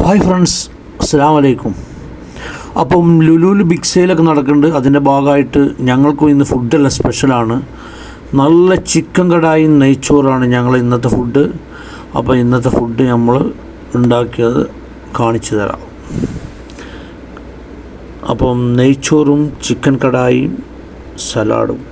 Hi friends, അസ്സലാമു അലൈക്കും. അപ്പം ലുലുവിൽ ബിഗ് സെയിലൊക്കെ നടക്കുന്നുണ്ട്. അതിൻ്റെ ഭാഗമായിട്ട് ഞങ്ങൾക്കും ഇന്ന് ഫുഡെല്ലാം സ്പെഷ്യലാണ്. നല്ല ചിക്കൻ കടായും നെയ്ച്ചോറാണ് ഞങ്ങൾ ഇന്നത്തെ ഫുഡ്. അപ്പോൾ ഇന്നത്തെ ഫുഡ് നമ്മൾ ഉണ്ടാക്കിയത് കാണിച്ചു തരാം. അപ്പം നെയ്ച്ചോറും ചിക്കൻ കടായും സലാഡും.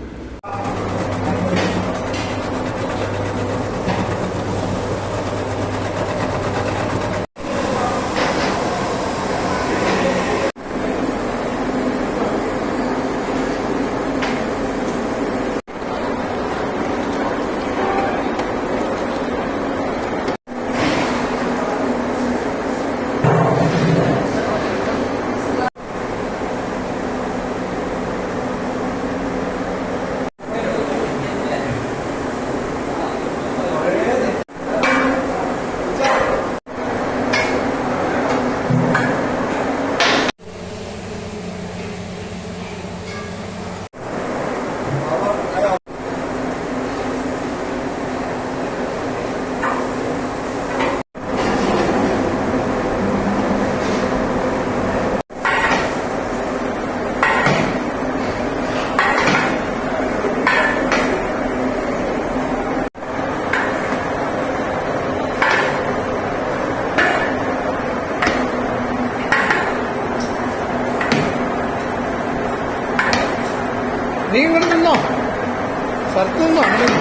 നീ ഇങ്ങോട്ട് നിന്നോ, സ്ഥലത്ത് നിന്നോ അങ്ങനെ.